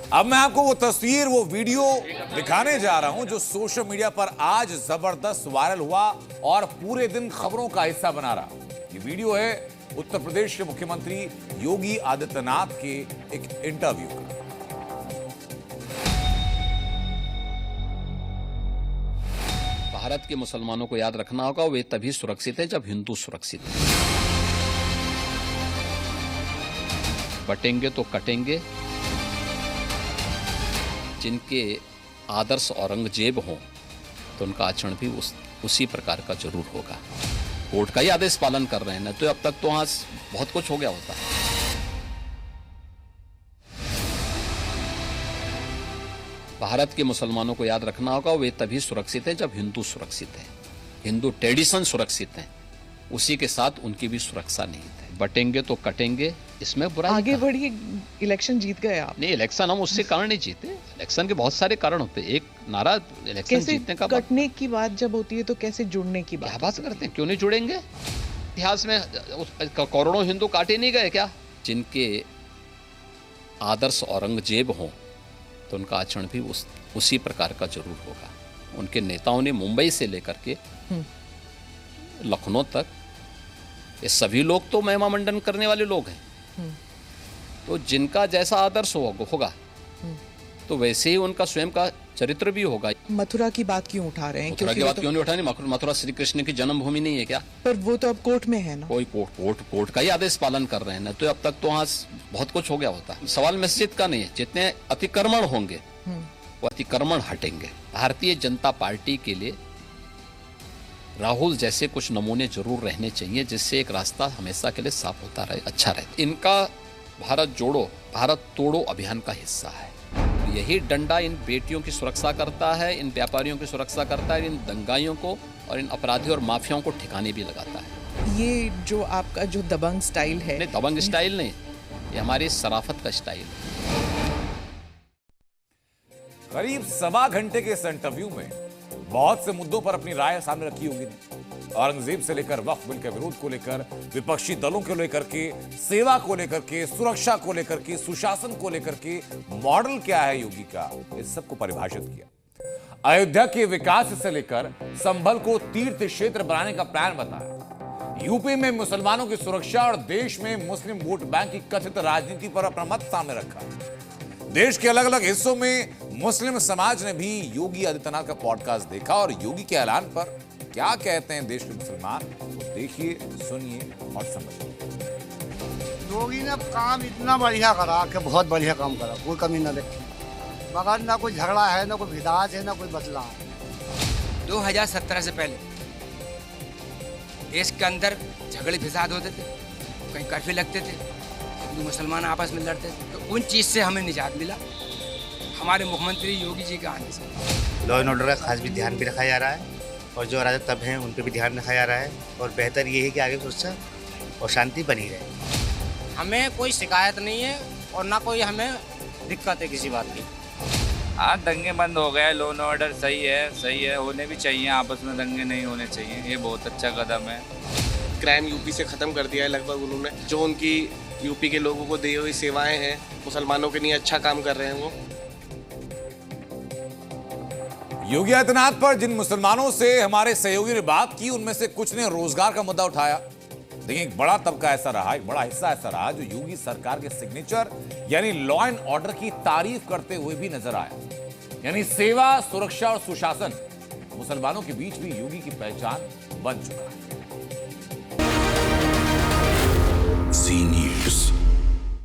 अब मैं आपको वो तस्वीर, वो वीडियो दिखाने जा रहा हूं जो सोशल मीडिया पर आज जबरदस्त वायरल हुआ और पूरे दिन खबरों का हिस्सा बना रहा। ये वीडियो है उत्तर प्रदेश के मुख्यमंत्री योगी आदित्यनाथ के एक इंटरव्यू का। भारत के मुसलमानों को याद रखना होगा, वे तभी सुरक्षित है जब हिंदू सुरक्षित है। बटेंगे तो कटेंगे। जिनके आदर्श औरंगजेब हों तो उनका आचरण भी उसी प्रकार का जरूर होगा। कोर्ट का ही आदेश पालन कर रहे हैं, न तो अब तक तो वहां बहुत कुछ हो गया होता है। भारत के मुसलमानों को याद रखना होगा, वे तभी सुरक्षित है जब हिंदू सुरक्षित है। हिंदू ट्रेडिशन सुरक्षित है, उसी के साथ उनकी भी सुरक्षा निहित है। बटेंगे तो कटेंगे, इसमें बुराई आगे बढ़िए, इलेक्शन जीत गए आप। नहीं, इलेक्शन हम उससे कारण नहीं जीते। इलेक्शन के बहुत सारे कारण होते हैं। एक नारा इलेक्शन जीतने का, कटने की बात जब होती है तो कैसे जुड़ने की बात करते हैं? क्यों नहीं जुड़ेंगे? इतिहास में करोड़ों हिंदू काटे नहीं गए क्या? जिनके आदर्श औरंगजेब हों तो उनका आचरण भी उसी प्रकार का जरूर होगा। उनके नेताओं ने मुंबई से लेकर के लखनऊ तक, ये सभी लोग तो महिमा मंडन करने वाले लोग हैं। तो जिनका जैसा आदर्श होगा तो वैसे ही उनका स्वयं का चरित्र भी होगा। मथुरा की बात क्यों उठा रहे हैं? मथुरा की बात क्यों नहीं उठानी? मथुरा श्री कृष्ण की जन्मभूमि नहीं है क्या? पर वो तो अब कोर्ट में है ना। कोई कोर्ट का ही आदेश पालन कर रहे हैं, न तो अब तक तो वहां बहुत कुछ हो गया होता। सवाल मस्जिद का नहीं है। जितने अतिक्रमण होंगे वो अतिक्रमण हटेंगे। भारतीय जनता पार्टी के लिए राहुल जैसे कुछ नमूने जरूर रहने चाहिए, जिससे एक रास्ता हमेशा के लिए साफ होता रहे, अच्छा रहे। इनका भारत जोड़ो भारत तोड़ो अभियान का हिस्सा है। यही डंडा इन बेटियों की सुरक्षा करता है, इन व्यापारियों की सुरक्षा करता है, इन दंगाइयों को और इन अपराधियों और माफियाओं को ठिकाने भी लगाता है। ये जो आपका जो दबंग स्टाइल है, नहीं दबंग स्टाइल नहीं, ये हमारी शराफत का स्टाइल है। करीब 1.25 घंटे के इस इंटरव्यू में बहुत से मुद्दों पर अपनी राय सामने रखी होगी। औरंगजेब से लेकर वक्फ बिल के विरोध को लेकर, विपक्षी दलों को लेकर के, सेवा को लेकर के, सुरक्षा को लेकर के, सुशासन को लेकर के, मॉडल क्या है योगी का, इस सब को परिभाषित किया। अयोध्या के विकास से लेकर संभल को तीर्थ क्षेत्र बनाने का प्लान बताया। यूपी में मुसलमानों की सुरक्षा और देश में मुस्लिम वोट बैंक की कथित राजनीति पर अपना मत सामने रखा। देश के अलग अलग हिस्सों में मुस्लिम समाज ने भी योगी आदित्यनाथ का पॉडकास्ट देखा और योगी के ऐलान पर क्या कहते हैं देश के मुसलमान, तो देखिए, सुनिए और समझिए। योगी ने काम इतना बढ़िया करा कि बहुत बढ़िया काम करा, कोई कमी ना देखी। मगर ना कोई झगड़ा है, ना कोई विदात है, ना कोई बदलाव। 2017 से पहले देश के अंदर झगड़े फिसाद होते थे, कहीं कर्फ्यू लगते थे, हिंदू मुसलमान आपस में लड़ते थे। तो उन चीज़ से हमें निजात मिला हमारे मुख्यमंत्री योगी जी के आने से। लॉ एंड ऑर्डर का खास भी ध्यान भी रखा जा रहा है और जो अराजक तब हैं उन पर भी ध्यान रखा जा रहा है। और बेहतर ये है कि आगे सुरक्षा और शांति बनी रहे। हमें कोई शिकायत नहीं है और ना कोई हमें दिक्कत है किसी बात की। हाँ, दंगे बंद हो गए, लॉ एंड ऑर्डर सही है, होने भी चाहिए। आपस में दंगे नहीं होने चाहिए, ये बहुत अच्छा कदम है। क्राइम यूपी से ख़त्म कर दिया है लगभग उन्होंने। जो उनकी यूपी के लोगों को दी हुई सेवाएं हैं, मुसलमानों के लिए अच्छा काम कर रहे हैं वो। योगी आदित्यनाथ पर जिन मुसलमानों से हमारे सहयोगी ने बात की, उनमें से कुछ ने रोजगार का मुद्दा उठाया। देखिए, एक बड़ा तबका ऐसा रहा, एक बड़ा हिस्सा ऐसा रहा जो योगी सरकार के सिग्नेचर यानी लॉ एंड ऑर्डर की तारीफ करते हुए भी नजर आया। यानी सेवा, सुरक्षा और सुशासन मुसलमानों के बीच भी योगी की पहचान बन चुका है।